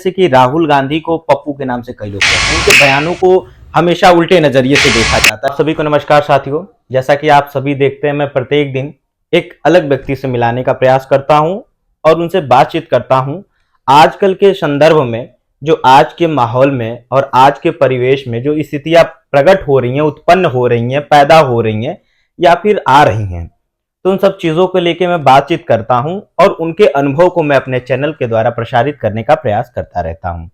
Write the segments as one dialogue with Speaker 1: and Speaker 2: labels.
Speaker 1: जैसे कि राहुल गांधी को पप्पू के नाम से कई लोग कहते हैं, उनके बयानों को हमेशा उल्टे नजरिए से देखा जाता है। सभी को नमस्कार साथियों, जैसा कि आप सभी देखते हैं, मैं प्रत्येक दिन एक अलग व्यक्ति से मिलाने का प्रयास करता हूं और उनसे बातचीत करता हूं। आजकल के संदर्भ में, जो आज के माहौल में और आज के परिवेश में जो स्थितियां प्रकट हो रही हैं, उत्पन्न हो रही हैं, पैदा हो रही हैं या फिर आ रही हैं, तो उन सब चीजों को लेकर मैं बातचीत करता हूं और उनके अनुभव को मैं अपने चैनल के द्वारा प्रसारित करने का प्रयास करता रहता हूं।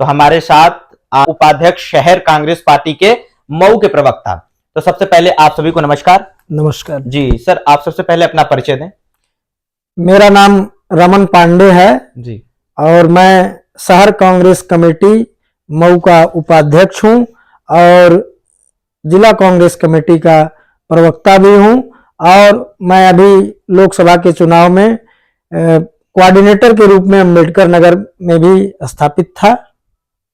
Speaker 1: तो हमारे साथ उपाध्यक्ष शहर कांग्रेस पार्टी के मऊ के प्रवक्ता, तो सबसे पहले आप सभी को नमस्कार।
Speaker 2: नमस्कार
Speaker 1: जी सर, आप सबसे पहले अपना परिचय दें।
Speaker 2: मेरा नाम रमन पांडे है
Speaker 1: जी,
Speaker 2: और मैं शहर कांग्रेस कमेटी मऊ का उपाध्यक्ष हूं और जिला कांग्रेस कमेटी का प्रवक्ता भी हूं और मैं अभी लोकसभा के चुनाव में कोऑर्डिनेटर के रूप में अम्बेडकर नगर में भी स्थापित था।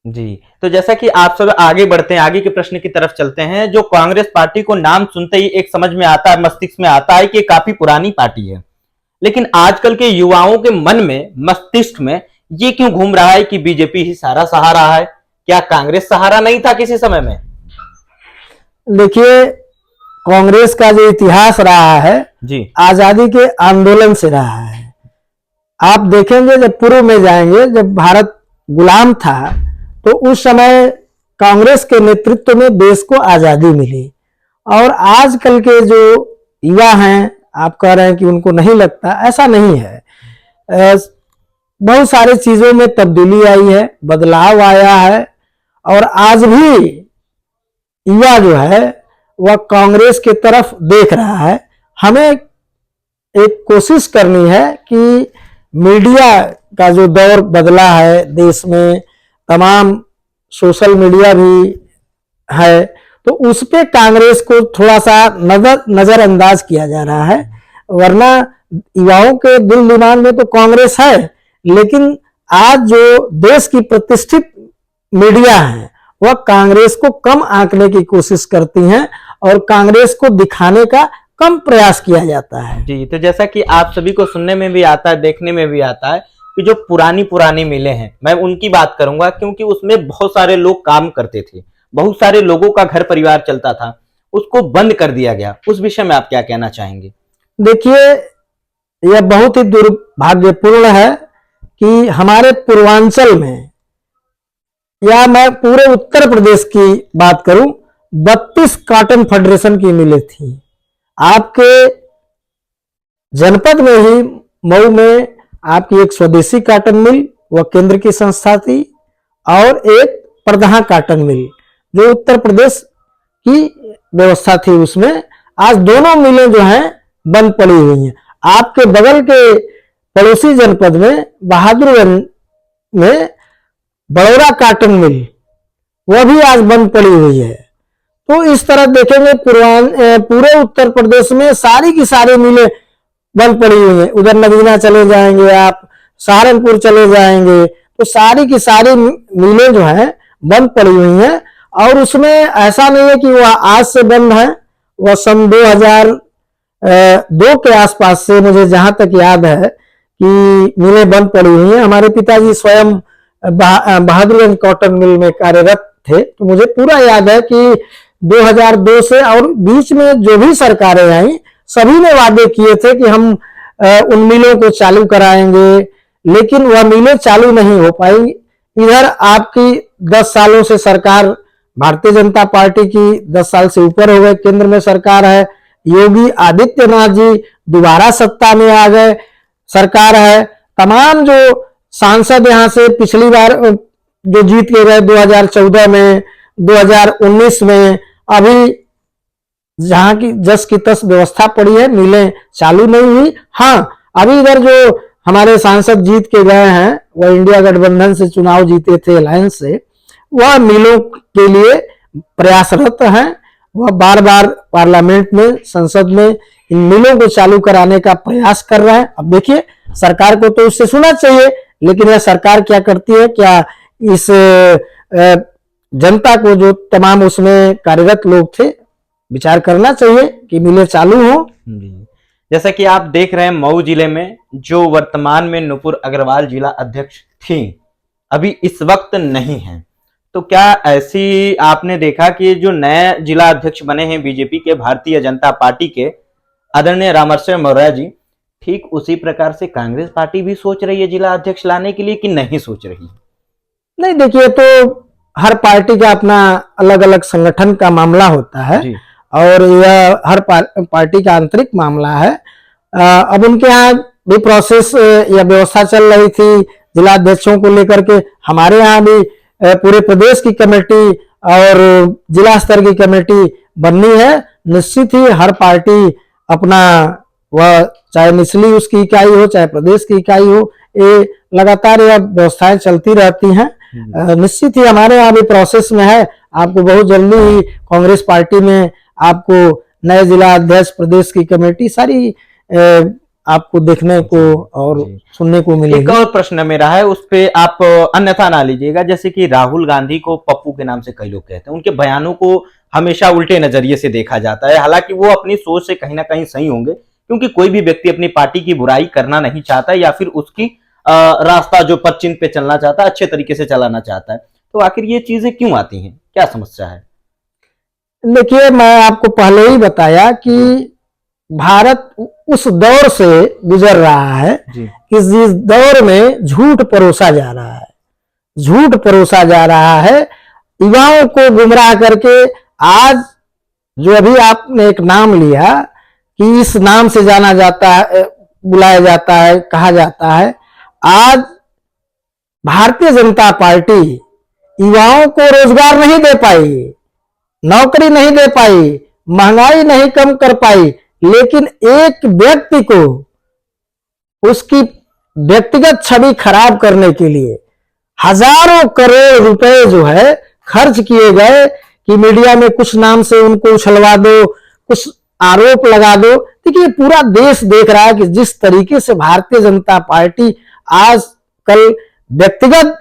Speaker 1: जी, तो जैसा कि आप सब आगे बढ़ते हैं, आगे के प्रश्न की तरफ चलते हैं। जो कांग्रेस पार्टी को नाम सुनते ही एक समझ में आता है, मस्तिष्क में आता है कि काफी पुरानी पार्टी है, लेकिन आजकल के युवाओं के मन में, मस्तिष्क में ये क्यों घूम रहा है कि बीजेपी ही सारा सहारा है? क्या कांग्रेस सहारा नहीं था किसी समय में?
Speaker 2: देखिए, कांग्रेस का जो इतिहास रहा है
Speaker 1: जी,
Speaker 2: आजादी के आंदोलन से रहा है। आप देखेंगे, जब पूर्व में जाएंगे, जब भारत गुलाम था तो उस समय कांग्रेस के नेतृत्व में देश को आजादी मिली। और आजकल के जो युवा हैं, आप कह रहे हैं कि उनको नहीं लगता, ऐसा नहीं है। बहुत सारी चीजों में तब्दीली आई है, बदलाव आया है और आज भी युवा जो है वह कांग्रेस की तरफ देख रहा है। हमें एक कोशिश करनी है कि मीडिया का जो दौर बदला है देश में, तमाम सोशल मीडिया भी है, तो उस पे कांग्रेस को थोड़ा सा नजरअंदाज किया जा रहा है। वरना युवाओं के दिल दिमाग में तो कांग्रेस है, लेकिन आज जो देश की प्रतिष्ठित मीडिया है वह कांग्रेस को कम आंकने की कोशिश करती हैं और कांग्रेस को दिखाने का कम प्रयास किया जाता है।
Speaker 1: जी, तो जैसा कि आप सभी को सुनने में भी आता है, देखने में भी आता है कि जो पुरानी मिलें हैं, मैं उनकी बात करूंगा क्योंकि उसमें बहुत सारे लोग काम करते थे, बहुत सारे लोगों का घर परिवार चलता था, उसको बंद कर दिया गया। उस विषय में आप क्या कहना चाहेंगे?
Speaker 2: देखिए, यह बहुत ही दुर्भाग्यपूर्ण है कि हमारे पूर्वांचल में, या मैं पूरे उत्तर प्रदेश की बात करूं, 32 कॉटन फेडरेशन की मिलें थी। आपके जनपद में ही मऊ में आपकी एक स्वदेशी कॉटन मिल, वह केंद्र की संस्था थी, और एक प्रदहा कॉटन मिल जो उत्तर प्रदेश की व्यवस्था थी। उसमें आज दोनों मिलें जो हैं बंद पड़ी हुई हैं। आपके बगल के पड़ोसी जनपद में बहादुरगंज में बड़ौरा कॉटन मिल, वह भी आज बंद पड़ी हुई है। तो इस तरह देखेंगे पूरे उत्तर प्रदेश में सारी की सारी मिलें बंद पड़ी हुई हैं। उधर नगीना चले जाएंगे, आप सहारनपुर चले जाएंगे, तो सारी की सारी मिलें जो हैं बंद पड़ी हुई हैं। और उसमें ऐसा नहीं है कि वह आज से बंद है, वह सन 2002 के आसपास से, मुझे जहां तक याद है, कि मिलें बंद पड़ी हुई हैं। हमारे पिताजी स्वयं बहादुरगंज कॉटन मिल में कार्यरत थे, तो मुझे पूरा याद है कि 2002 से, और बीच में जो भी सरकारें आई सभी ने वादे किए थे कि हम उन मिलों को चालू कराएंगे, लेकिन वह मिलें चालू नहीं हो पाई। इधर आपकी 10 सालों से सरकार, भारतीय जनता पार्टी की 10 साल से ऊपर हो गए, केंद्र में सरकार है, योगी आदित्यनाथ जी दोबारा सत्ता में आ गए, सरकार है। तमाम जो सांसद यहाँ से पिछली बार जो जीत के गए 2014 में, 2019 में, अभी जहां की जस की तस व्यवस्था पड़ी है, मिलें चालू नहीं हुई। हाँ, अभी इधर जो हमारे सांसद जीत के गए हैं, वह इंडिया गठबंधन से चुनाव जीते थे, अलायंस से, वह मिलों के लिए प्रयासरत हैं। वह बार बार पार्लियामेंट में, संसद में इन मिलों को चालू कराने का प्रयास कर रहे हैं। अब देखिए, सरकार को तो उससे सुनना चाहिए, लेकिन यह सरकार क्या करती है? क्या इस जनता को, जो तमाम उसमें कार्यरत लोग थे, विचार करना चाहिए कि मिलें चालू हो।
Speaker 1: जैसा कि आप देख रहे हैं, मऊ जिले में जो वर्तमान में नुपुर अग्रवाल जिला अध्यक्ष थी, अभी इस वक्त नहीं है। तो क्या ऐसी आपने देखा कि जो नए जिला अध्यक्ष बने हैं बीजेपी के, भारतीय जनता पार्टी के, आदरणीय रामरसेन मौर्य जी, ठीक उसी प्रकार से कांग्रेस पार्टी भी सोच रही है जिला अध्यक्ष लाने के लिए कि नहीं सोच रही?
Speaker 2: नहीं, देखिए, तो हर पार्टी का अपना अलग अलग संगठन का मामला होता है
Speaker 1: जी।
Speaker 2: और यह हर पार्टी का आंतरिक मामला है। अब उनके यहाँ भी प्रोसेस या व्यवस्था चल रही थी जिला अध्यक्षों को लेकर के। हमारे यहाँ भी पूरे प्रदेश की कमेटी और जिला स्तर की कमेटी बननी है। निश्चित ही हर पार्टी अपना, वह चाहे निचली उसकी इकाई हो चाहे प्रदेश की इकाई हो, ये लगातार यह व्यवस्थाएं चलती रहती हैं। निश्चित ही हमारे यहाँ भी प्रोसेस में है। आपको बहुत जल्दी ही कांग्रेस पार्टी में आपको नए जिला अध्यक्ष, प्रदेश की कमेटी सारी आपको देखने को और सुनने को मिलेगी।
Speaker 1: एक और प्रश्न मेरा है, उस पे आप अन्यथा ना लीजिएगा। जैसे कि राहुल गांधी को पप्पू के नाम से कई लोग कहते हैं, उनके बयानों को हमेशा उल्टे नजरिए से देखा जाता है। हालांकि वो अपनी सोच से कहीं ना कहीं सही होंगे, क्योंकि कोई भी व्यक्ति अपनी पार्टी की बुराई करना नहीं चाहता या फिर उसकी रास्ता जो पद चिन्ह पे चलना चाहता है अच्छे तरीके से चलाना चाहता है। तो आखिर ये चीजें क्यों आती हैं, क्या समस्या है?
Speaker 2: देखिए, मैं आपको पहले ही बताया कि भारत उस दौर से गुजर रहा है कि जिस दौर में झूठ परोसा जा रहा है, झूठ परोसा जा रहा है युवाओं को गुमराह करके। आज जो अभी आपने एक नाम लिया कि इस नाम से जाना जाता है, बुलाया जाता है, कहा जाता है, आज भारतीय जनता पार्टी युवाओं को रोजगार नहीं दे पाई, नौकरी नहीं दे पाई, महंगाई नहीं कम कर पाई, लेकिन एक व्यक्ति को उसकी व्यक्तिगत छवि खराब करने के लिए हजारों करोड़ रुपए जो है खर्च किए गए कि मीडिया में कुछ नाम से उनको उछलवा दो, कुछ आरोप लगा दो। देखिए, पूरा देश देख रहा है कि जिस तरीके से भारतीय जनता पार्टी आज कल व्यक्तिगत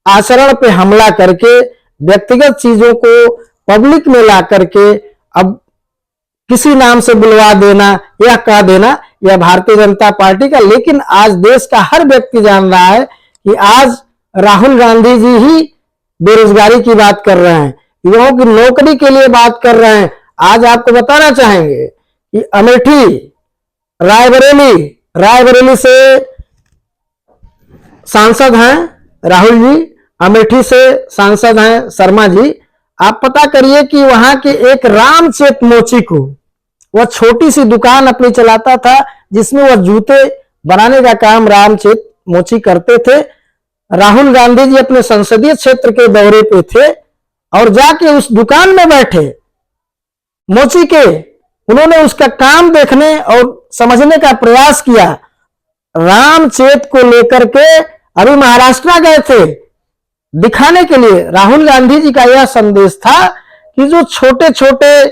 Speaker 2: आचरण पे हमला करके, व्यक्तिगत चीजों को पब्लिक में ला करके अब किसी नाम से बुलवा देना या कह देना, यह भारतीय जनता पार्टी का। लेकिन आज देश का हर व्यक्ति जान रहा है कि आज राहुल गांधी जी ही बेरोजगारी की बात कर रहे हैं, युवाओं की नौकरी के लिए बात कर रहे हैं। आज आपको बताना चाहेंगे कि अमेठी, रायबरेली से सांसद हैं राहुल जी, अमेठी से सांसद हैं शर्मा जी। आप पता करिए कि वहां के एक रामचेत मोची को, वह छोटी सी दुकान अपनी चलाता था जिसमें वह जूते बनाने का काम रामचेत मोची करते थे। राहुल गांधी जी अपने संसदीय क्षेत्र के दौरे पे थे और जाके उस दुकान में बैठे मोची के, उन्होंने उसका काम देखने और समझने का प्रयास किया। रामचेत को लेकर के अभी महाराष्ट्र गए थे दिखाने के लिए। राहुल गांधी जी का यह संदेश था कि जो छोटे छोटे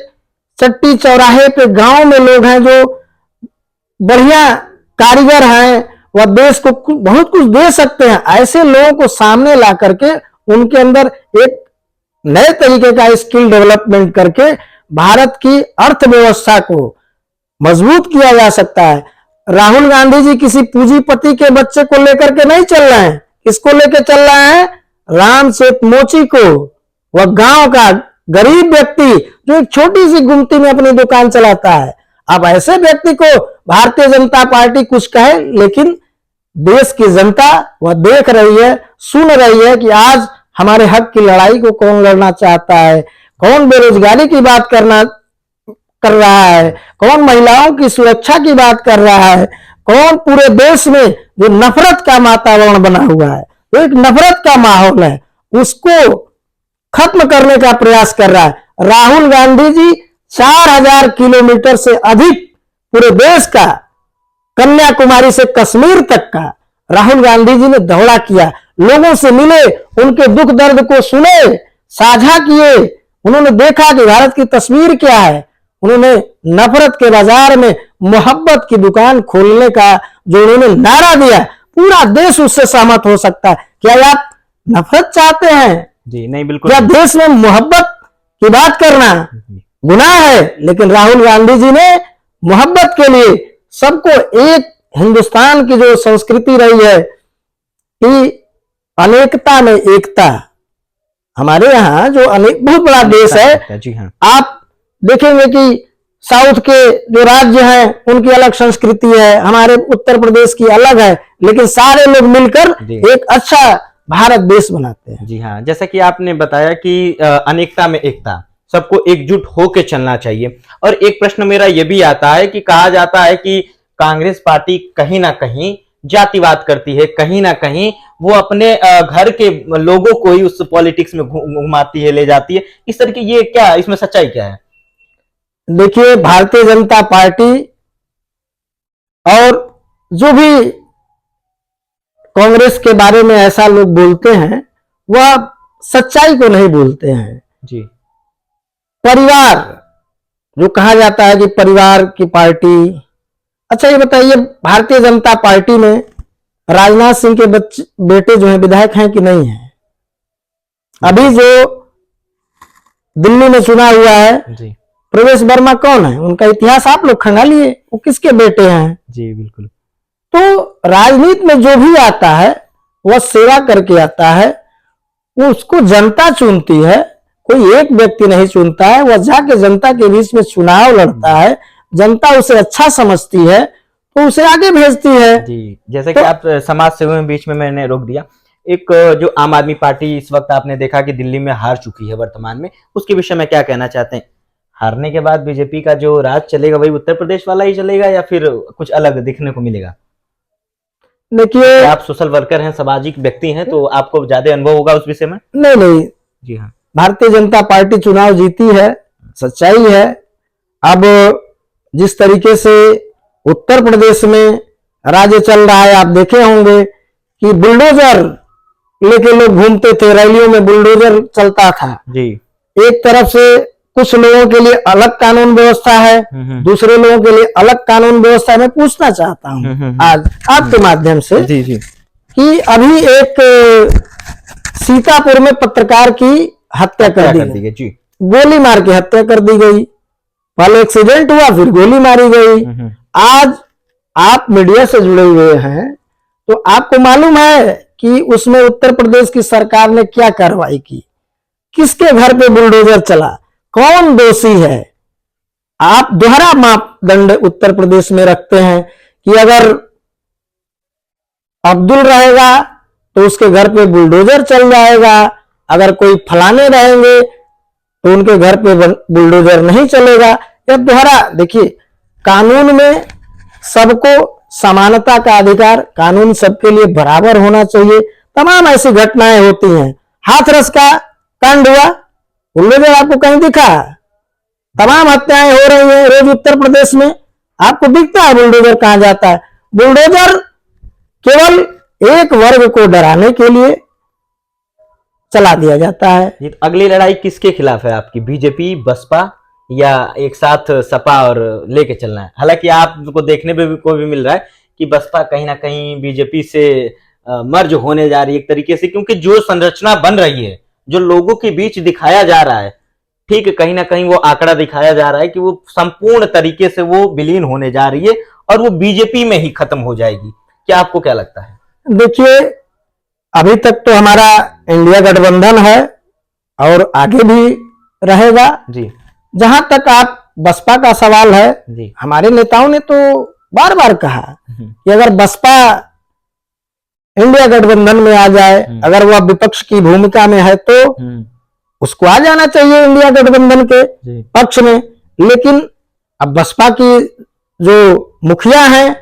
Speaker 2: चट्टी चौराहे पे गांव में लोग हैं, जो बढ़िया कारीगर हैं, वह देश को बहुत कुछ दे सकते हैं, ऐसे लोगों को सामने ला करके उनके अंदर एक नए तरीके का स्किल डेवलपमेंट करके भारत की अर्थव्यवस्था को मजबूत किया जा सकता है। राहुल गांधी जी किसी पूंजीपति के बच्चे को लेकर के नहीं चल रहे हैं, किसको लेकर चल रहे हैं? रामचेत मोची को, वह गांव का गरीब व्यक्ति जो एक छोटी सी गुमटी में अपनी दुकान चलाता है। अब ऐसे व्यक्ति को भारतीय जनता पार्टी कुछ कहे, लेकिन देश की जनता वह देख रही है, सुन रही है कि आज हमारे हक की लड़ाई को कौन लड़ना चाहता है, कौन बेरोजगारी की बात कर रहा है, कौन महिलाओं की सुरक्षा की बात कर रहा है, कौन पूरे देश में जो नफरत का वातावरण बना हुआ है, तो एक नफरत का माहौल है, उसको खत्म करने का प्रयास कर रहा है। राहुल गांधी जी 4000 किलोमीटर से अधिक पूरे देश का, कन्याकुमारी से कश्मीर तक का राहुल गांधी जी ने दौरा किया, लोगों से मिले, उनके दुख दर्द को सुने, साझा किए। उन्होंने देखा कि भारत की तस्वीर क्या है। उन्होंने नफरत के बाजार में मोहब्बत की दुकान खोलने का जो उन्होंने नारा दिया, पूरा देश उससे सहमत हो सकता है। क्या आप नफरत चाहते हैं?
Speaker 1: जी नहीं, बिल्कुल।
Speaker 2: क्या देश में मोहब्बत की बात करना गुनाह है? लेकिन राहुल गांधी जी ने मोहब्बत के लिए सबको, एक हिंदुस्तान की जो संस्कृति रही है कि अनेकता में एकता। हमारे यहाँ जो अनेक बहुत बड़ा देश है,
Speaker 1: जी हाँ,
Speaker 2: आप देखेंगे कि साउथ के जो राज्य हैं उनकी अलग संस्कृति है, हमारे उत्तर प्रदेश की अलग है, लेकिन सारे लोग मिलकर
Speaker 1: जी।
Speaker 2: एक अच्छा भारत देश बनाते हैं।
Speaker 1: जी हाँ, जैसा कि आपने बताया कि अनेकता में एकता, सबको एकजुट होकर चलना चाहिए। और एक प्रश्न मेरा ये भी आता है कि कहा जाता है कि कांग्रेस पार्टी कहीं ना कहीं जातिवाद करती है, कहीं ना कहीं वो अपने घर के लोगों को ही उस पॉलिटिक्स में घुमाती है, ले जाती है। इस तरह की ये क्या, इसमें सच्चाई क्या है?
Speaker 2: देखिए, भारतीय जनता पार्टी और जो भी कांग्रेस के बारे में ऐसा लोग बोलते हैं, वह सच्चाई को नहीं बोलते हैं।
Speaker 1: जी,
Speaker 2: परिवार जो कहा जाता है कि परिवार की पार्टी। अच्छा ये बताइए, भारतीय जनता पार्टी में राजनाथ सिंह के बेटे जो हैं विधायक हैं कि नहीं है? अभी जो दिल्ली में चुना हुआ है
Speaker 1: जी,
Speaker 2: प्रवेश वर्मा कौन है? उनका इतिहास आप लोग खंगालिए, वो किसके बेटे हैं?
Speaker 1: जी बिल्कुल।
Speaker 2: तो राजनीति में जो भी आता है वह सेवा करके आता है, वो उसको जनता चुनती है, कोई एक व्यक्ति नहीं चुनता है। वह जाके जनता के बीच में चुनाव लड़ता है, जनता उसे अच्छा समझती है तो उसे आगे भेजती है।
Speaker 1: जी, जैसे कि आप समाज सेवा में बीच में मैंने रोक दिया, एक जो आम आदमी पार्टी इस वक्त आपने देखा कि दिल्ली में हार चुकी है वर्तमान में, उसके विषय में क्या कहना चाहते हैं? हारने के बाद बीजेपी का जो राज चलेगा वही उत्तर प्रदेश वाला ही चलेगा या फिर कुछ अलग दिखने को मिलेगा?
Speaker 2: देखिए,
Speaker 1: आप सोशल वर्कर हैं, सामाजिक व्यक्ति हैं, तो आपको ज्यादा अनुभव होगा उस विषय में।
Speaker 2: नहीं,
Speaker 1: जी हाँ,
Speaker 2: भारतीय जनता पार्टी चुनाव जीती है, सच्चाई है। अब जिस तरीके से उत्तर प्रदेश में राज्य चल रहा है, आप देखे होंगे कि बुलडोजर लेके लोग घूमते थे, रैलियों में बुलडोजर चलता था।
Speaker 1: जी,
Speaker 2: एक तरफ से कुछ लोगों के लिए अलग कानून व्यवस्था है, दूसरे लोगों के लिए अलग कानून व्यवस्था है। मैं पूछना चाहता हूँ आज आपके माध्यम से
Speaker 1: जी जी,
Speaker 2: कि अभी एक सीतापुर में पत्रकार की हत्या कर दी गई,
Speaker 1: जी,
Speaker 2: गोली मार के हत्या कर दी गई। पहले एक्सीडेंट हुआ, फिर गोली मारी गई। आज आप मीडिया से जुड़े हुए हैं तो आपको मालूम है कि उसमें उत्तर प्रदेश की सरकार ने क्या कार्रवाई की, किसके घर पे बुलडोजर चला, कौन दोषी है। आप दोहरा मापदंड उत्तर प्रदेश में रखते हैं कि अगर अब्दुल रहेगा तो उसके घर पे बुलडोजर चल जाएगा, अगर कोई फलाने रहेंगे तो उनके घर पे बुलडोजर नहीं चलेगा। यह दोहरा, देखिए कानून में सबको समानता का अधिकार, कानून सबके लिए बराबर होना चाहिए। तमाम ऐसी घटनाएं होती हैं। हाथरस का कांड हुआ, बुलडोजर आपको कहीं दिखा? तमाम हत्याएं हो रही हैं रोज उत्तर प्रदेश में, आपको दिखता है बुलडोजर कहां जाता है? बुलडोजर केवल एक वर्ग को डराने के लिए चला दिया जाता है।
Speaker 1: ये तो अगली लड़ाई किसके खिलाफ है आपकी? बीजेपी, बसपा या एक साथ सपा और लेके चलना है? हालांकि आपको देखने पे भी को भी मिल रहा है कि बसपा कहीं ना कहीं बीजेपी से मर्ज होने जा रही है एक तरीके से, क्योंकि जो संरचना बन रही है, जो लोगों के बीच दिखाया जा रहा है, ठीक है, कहीं ना कहीं वो आंकड़ा दिखाया जा रहा है कि वो संपूर्ण तरीके से वो विलीन होने जा रही है और वो बीजेपी में ही खत्म हो जाएगी। क्या आपको क्या लगता है?
Speaker 2: देखिए, अभी तक तो हमारा इंडिया गठबंधन है और आगे भी रहेगा।
Speaker 1: जी,
Speaker 2: जहां तक आप बसपा का सवाल है,
Speaker 1: जी,
Speaker 2: हमारे नेताओं ने तो बार बार कहा कि अगर बसपा इंडिया गठबंधन में आ जाए, अगर वह विपक्ष की भूमिका में है तो उसको आ जाना चाहिए इंडिया गठबंधन के पक्ष में। लेकिन अब बसपा की जो मुखिया हैं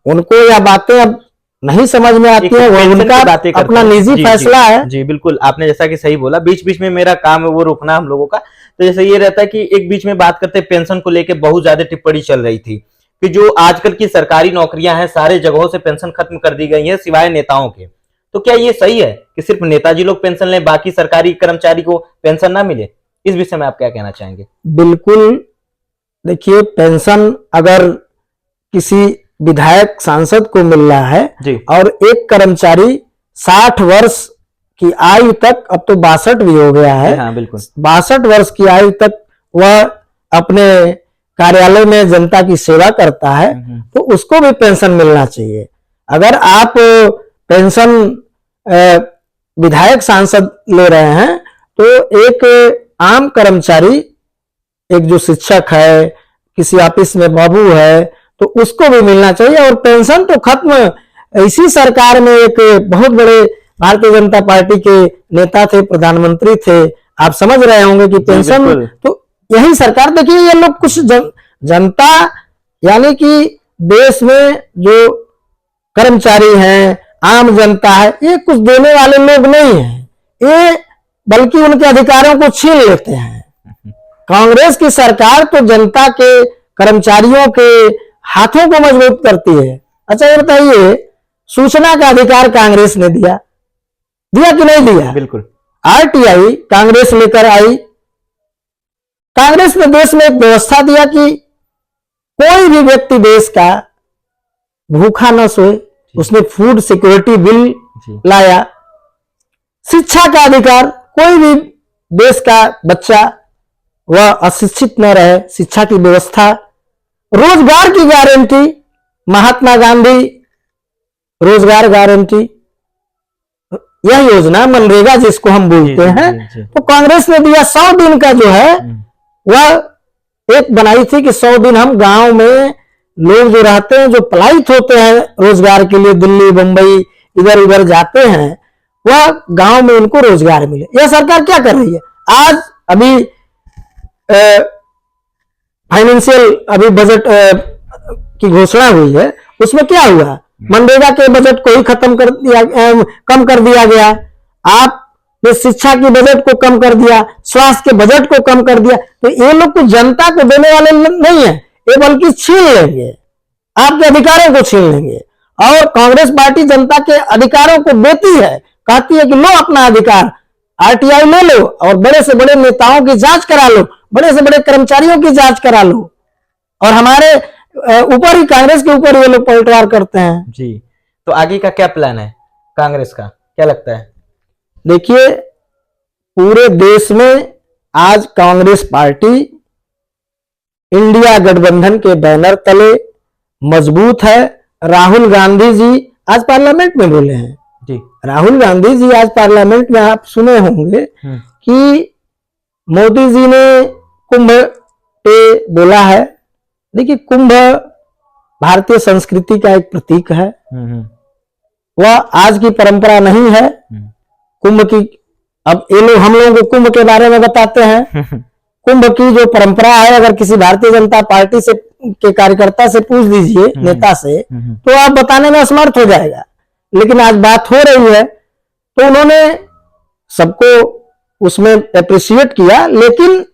Speaker 2: उनको यह बातें अब नहीं समझ में आती है, वो उनका अपना निजी फैसला है।
Speaker 1: जी बिल्कुल, आपने जैसा कि सही बोला, बीच बीच में मेरा काम है वो रोकना हम लोगों का। तो जैसे ये रहता है कि एक बीच में बात करते पेंशन को लेकर बहुत ज्यादा टिप्पणी चल रही थी कि जो आजकल की सरकारी नौकरियां हैं सारे जगहों से पेंशन खत्म कर दी गई है सिवाय नेताओं के। तो क्या ये सही है कि सिर्फ नेताजी लोग पेंशन लें, बाकी सरकारी कर्मचारी को पेंशन ना मिले? इस विषय में आप क्या कहना चाहेंगे?
Speaker 2: बिल्कुल, देखिए पेंशन अगर किसी विधायक सांसद को मिल रहा है
Speaker 1: जी,
Speaker 2: और एक कर्मचारी 60 वर्ष की आयु तक, अब तो 62 भी हो गया है,
Speaker 1: हाँ बिल्कुल,
Speaker 2: 62 वर्ष की आयु तक वह अपने कार्यालय में जनता की सेवा करता है तो उसको भी पेंशन मिलना चाहिए। अगर आप पेंशन विधायक सांसद ले रहे हैं, तो एक आम कर्मचारी, एक जो शिक्षक है, किसी ऑफिस में बाबू है, तो उसको भी मिलना चाहिए। और पेंशन तो खत्म, इसी सरकार में एक बहुत बड़े भारतीय जनता पार्टी के नेता थे, प्रधानमंत्री थे, आप समझ रहे होंगे कि पेंशन, तो यही सरकार, देखिए ये लोग कुछ जनता यानी कि देश में जो कर्मचारी हैं, आम जनता है, ये कुछ देने वाले लोग नहीं हैं, ये बल्कि उनके अधिकारों को छीन लेते हैं। कांग्रेस की सरकार तो जनता के, कर्मचारियों के हाथों को मजबूत करती है। अच्छा ये बताइए, सूचना का अधिकार कांग्रेस ने दिया कि नहीं दिया?
Speaker 1: बिल्कुल।
Speaker 2: आरटीआई कांग्रेस लेकर आई। कांग्रेस ने देश में एक व्यवस्था दिया कि कोई भी व्यक्ति देश का भूखा न सोए, उसने फूड सिक्योरिटी बिल लाया। शिक्षा का अधिकार, कोई भी देश का बच्चा वह अशिक्षित न रहे, शिक्षा की व्यवस्था। रोजगार की गारंटी, महात्मा गांधी रोजगार गारंटी, यह योजना मनरेगा जिसको हम बोलते हैं, तो कांग्रेस ने दिया। 100 दिन का जो है वह एक बनाई थी कि 100 दिन हम गांव में लोग जो रहते हैं, जो पलायित होते हैं रोजगार के लिए, दिल्ली बंबई इधर उधर जाते हैं, वह गांव में उनको रोजगार मिले। यह सरकार क्या कर रही है? आज अभी फाइनेंशियल अभी बजट की घोषणा हुई है, उसमें क्या हुआ? मनरेगा के बजट को ही खत्म कर दिया, कम कर दिया गया। आपने शिक्षा की बजट को कम कर दिया, स्वास्थ्य के बजट को कम कर दिया। तो ये लोग को जनता को देने वाले नहीं है, ये बल्कि छीन लेंगे, आपके अधिकारों को छीन लेंगे। और कांग्रेस पार्टी जनता के अधिकारों को देती है, कहती है कि लो अपना अधिकार, आरटीआई ले लो और बड़े से बड़े नेताओं की जांच करा लो, बड़े से बड़े कर्मचारियों की जांच करा लो। और हमारे ऊपर ही, कांग्रेस के ऊपर ये लोग पलटवार करते हैं
Speaker 1: जी। तो आगे का क्या प्लान है कांग्रेस का, क्या लगता है?
Speaker 2: देखिए, पूरे देश में आज कांग्रेस पार्टी इंडिया गठबंधन के बैनर तले मजबूत है। राहुल गांधी जी आज पार्लियामेंट में बोले हैं
Speaker 1: जी।
Speaker 2: राहुल गांधी जी आज पार्लियामेंट में, आप सुने होंगे कि मोदी जी ने कुंभ पे बोला है। देखिए, कुंभ भारतीय संस्कृति का एक प्रतीक है, वह आज की परंपरा नहीं है कुंभ की। अब ये लोग हम लोगों को कुंभ के बारे में बताते हैं। कुंभ की जो परंपरा है, अगर किसी भारतीय जनता पार्टी से के कार्यकर्ता से पूछ दीजिए, नेता से, तो आप बताने में असमर्थ हो जाएगा। लेकिन आज बात हो रही है, तो उन्होंने सबको उसमें अप्रिशिएट किया। लेकिन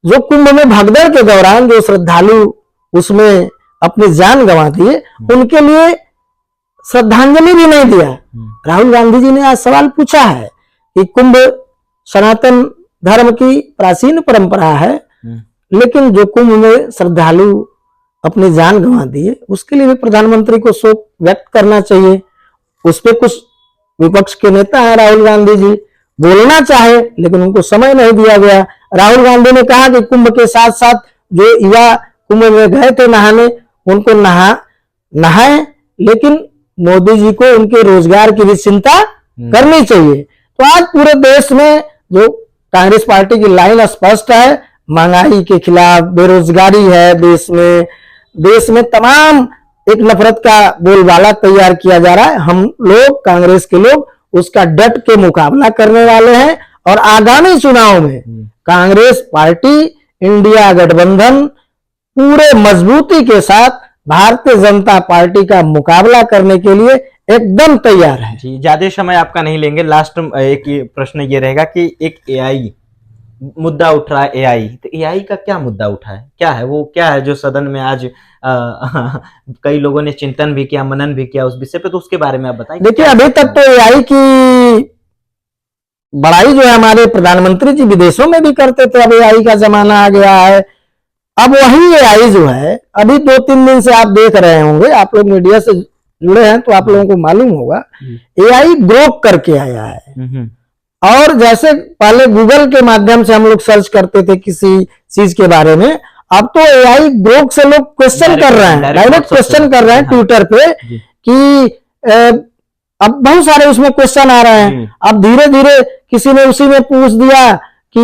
Speaker 2: जो कुंभ में भगदड़ के दौरान जो श्रद्धालु उसमें अपनी जान गंवा दिए, उनके लिए श्रद्धांजलि भी नहीं दिया। राहुल गांधी जी ने आज सवाल पूछा है कि कुंभ सनातन धर्म की प्राचीन परंपरा है, लेकिन जो कुंभ में श्रद्धालु अपनी जान गंवा दिए, उसके लिए भी प्रधानमंत्री को शोक व्यक्त करना चाहिए। उस पर कुछ विपक्ष के नेता है, राहुल गांधी जी बोलना चाहे, लेकिन उनको समय नहीं दिया गया। राहुल गांधी ने कहा कि कुंभ के साथ साथ जो युवा कुंभ में गए थे नहाने, उनको नहाए, लेकिन मोदी जी को उनके रोजगार की भी चिंता करनी चाहिए। तो आज पूरे देश में जो कांग्रेस पार्टी की लाइन स्पष्ट है, महंगाई के खिलाफ, बेरोजगारी है देश में तमाम एक नफरत का बोलबाला तैयार किया जा रहा है। हम लोग, कांग्रेस के लोग, उसका डट के मुकाबला करने वाले हैं। और आगामी चुनाव में कांग्रेस पार्टी इंडिया गठबंधन पूरे मजबूती के साथ भारतीय जनता पार्टी का मुकाबला करने के लिए एकदम तैयार है।
Speaker 1: जी, ज्यादा समय आपका नहीं लेंगे। लास्ट एक प्रश्न ये रहेगा कि एक एआई मुद्दा उठ रहा है, एआई, तो एआई का क्या मुद्दा उठा है, क्या है वो, क्या है जो सदन में आज कई लोगों ने चिंतन भी किया, मनन भी किया उस विषय पे, तो उसके बारे में आप बताइए।
Speaker 2: देखिए, अभी तक तो एआई की बड़ाई जो है हमारे प्रधानमंत्री जी विदेशों में भी करते थे, अब एआई का जमाना आ गया है। अब वही एआई जो है, अभी 2-3 दिन से आप देख रहे होंगे, आप लोग मीडिया से जुड़े हैं तो आप लोगों को मालूम होगा, एआई ग्रोक करके आया है। और जैसे पहले गूगल के माध्यम से हम लोग सर्च करते थे किसी चीज के बारे में, अब तो एआई ग्रोक से लोग क्वेश्चन कर रहे हैं, डायरेक्ट क्वेश्चन कर रहे हैं ट्विटर पे कि अब बहुत सारे उसमें क्वेश्चन आ रहे हैं। अब धीरे धीरे किसी ने उसी में पूछ दिया कि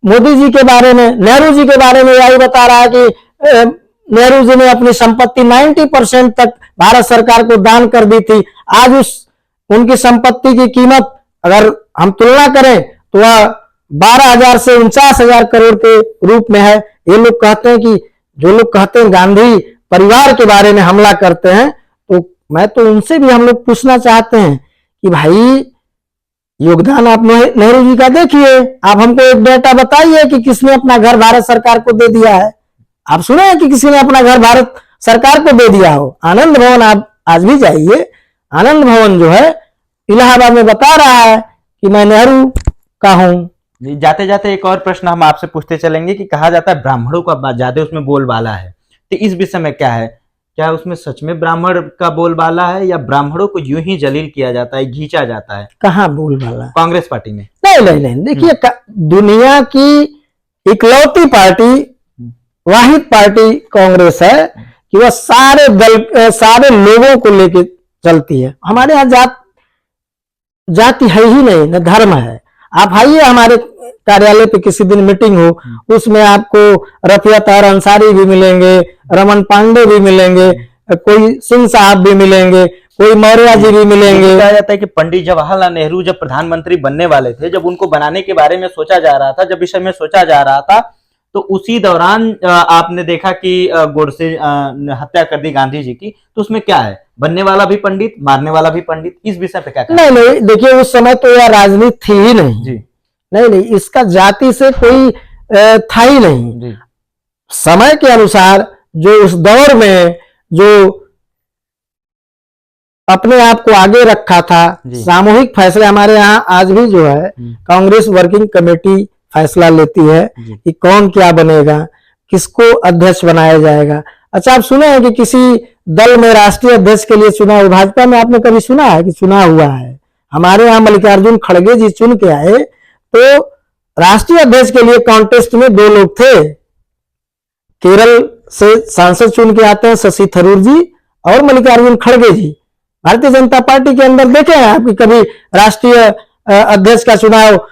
Speaker 2: मोदी जी के बारे में, नेहरू जी के बारे में यही बता रहा है कि नेहरू जी ने अपनी संपत्ति 90% तक भारत सरकार को दान कर दी थी। आज उनकी संपत्ति की कीमत अगर हम तुलना करें तो वह 12,000 से 49,000 करोड़ के रूप में है। ये लोग कहते हैं कि जो लोग कहते हैं गांधी परिवार के बारे में हमला करते हैं, तो मैं तो उनसे भी हम लोग पूछना चाहते हैं कि भाई योगदान आप नेहरू जी का देखिए, आप हमको एक डेटा बताइए कि किसने अपना घर भारत सरकार को दे दिया है। आप सुने हैं कि किसी ने अपना घर भारत सरकार को दे दिया हो? आनंद भवन आप आज भी जाइए, आनंद भवन जो है इलाहाबाद में बता रहा है कि मैं नेहरू का हूं।
Speaker 1: जाते जाते एक और प्रश्न हम आपसे पूछते चलेंगे कि कहा जाता है ब्राह्मणों का ज्यादा उसमें बोलबाला है, तो इस विषय में क्या है? क्या उसमें सच में ब्राह्मण का बोलबाला है या ब्राह्मणों को यूं ही जलील किया जाता है, खींचा जाता है?
Speaker 2: कहाँ बोलबाला?
Speaker 1: कांग्रेस पार्टी में?
Speaker 2: नहीं, देखिए दुनिया की इकलौती पार्टी, वाहिद पार्टी कांग्रेस है कि वह सारे दल, सारे लोगों को लेके चलती है। हमारे यहाँ जाति है ही नहीं, न धर्म है। आप आइए हमारे कार्यालय पे किसी दिन मीटिंग हो, उसमें आपको रफिया तार अंसारी भी मिलेंगे, रमन पांडे भी मिलेंगे, कोई सिंह साहब भी मिलेंगे, कोई मौर्य जी भी मिलेंगे।
Speaker 1: कहा जाता है कि पंडित जवाहरलाल नेहरू जब प्रधानमंत्री बनने वाले थे, जब उनको बनाने के बारे में सोचा जा रहा था, जब विषय में सोचा जा रहा था, तो उसी दौरान आपने देखा कि गोडसे हत्या कर दी गांधी जी की। तो उसमें क्या है, बनने वाला भी पंडित, मारने वाला भी पंडित? इस विषय पे क्या?
Speaker 2: नहीं, देखिए उस समय तो यह राजनीति थी ही नहीं जी। नहीं, इसका जाति से कोई था ही नहीं जी। समय के अनुसार जो उस दौर में जो अपने आप को आगे रखा था, सामूहिक फैसले हमारे यहाँ आज भी जो है कांग्रेस वर्किंग कमेटी फैसला लेती है कि कौन क्या बनेगा, किसको अध्यक्ष बनाया जाएगा। अच्छा, आप सुने हैं कि किसी दल में राष्ट्रीय अध्यक्ष के लिए चुनाव, भाजपा में आपने कभी सुना है कि चुनाव हुआ है? हमारे यहाँ मल्लिकार्जुन खड़गे जी चुन के आए, तो राष्ट्रीय अध्यक्ष के लिए कॉन्टेस्ट में 2 लोग थे। केरल से सांसद चुन के आते हैं शशि थरूर जी और मल्लिकार्जुन खड़गे जी। भारतीय जनता पार्टी के अंदर देखे हैं आपकी कभी राष्ट्रीय अध्यक्ष का चुनाव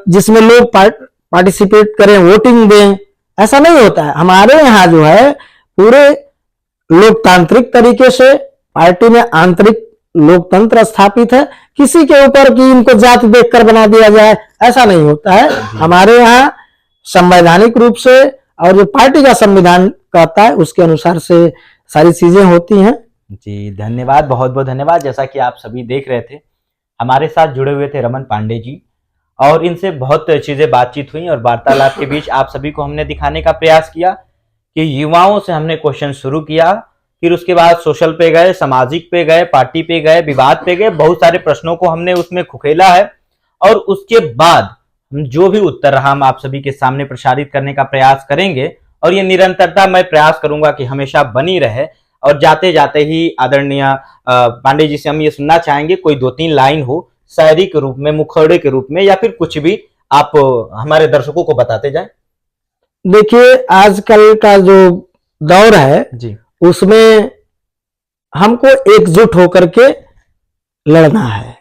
Speaker 2: जिसमें लोग पार्टिसिपेट करें, वोटिंग दें? ऐसा नहीं होता है। हमारे यहाँ जो है पूरे लोकतांत्रिक तरीके से पार्टी में आंतरिक लोकतंत्र स्थापित है। किसी के ऊपर कि इनको जाति देखकर बना दिया जाए, ऐसा नहीं होता है। हमारे यहाँ संवैधानिक रूप से और जो पार्टी का संविधान कहता है उसके अनुसार से सारी चीजें होती हैं
Speaker 1: जी। धन्यवाद, बहुत बहुत धन्यवाद। जैसा कि आप सभी देख रहे थे, हमारे साथ जुड़े हुए थे रमन पांडे जी, और इनसे बहुत चीजें बातचीत हुई और वार्तालाप के बीच आप सभी को हमने दिखाने का प्रयास किया कि युवाओं से हमने क्वेश्चन शुरू किया, फिर उसके बाद सोशल पे गए, सामाजिक पे गए, पार्टी पे गए, विवाद पे गए, बहुत सारे प्रश्नों को हमने उसमें खुखेला है, और उसके बाद जो भी उत्तर रहा हम आप सभी के सामने प्रसारित करने का प्रयास करेंगे, और ये निरंतरता मैं प्रयास करूंगा कि हमेशा बनी रहे। और जाते जाते ही आदरणीय पांडे जी से हम ये सुनना चाहेंगे, कोई 2-3 लाइन हो शायरी के रूप में, मुखौड़े के रूप में, या फिर कुछ भी आप हमारे दर्शकों को बताते जाएं।
Speaker 2: देखिए, आजकल का जो दौर है जी, उसमें हमको एकजुट होकर के लड़ना है।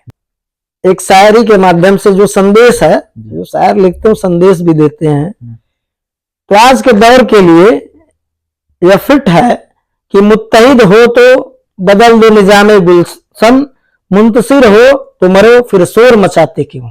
Speaker 2: एक शायरी के माध्यम से जो संदेश है, जो शायर लिखते हैं संदेश भी देते हैं। तो आज के दौर के लिए यह फिट है कि मुत्तहिद हो तो बदल दो निजामे गुलशन, मुंतशिर हो तो मरो फिर शोर मचाते क्यों।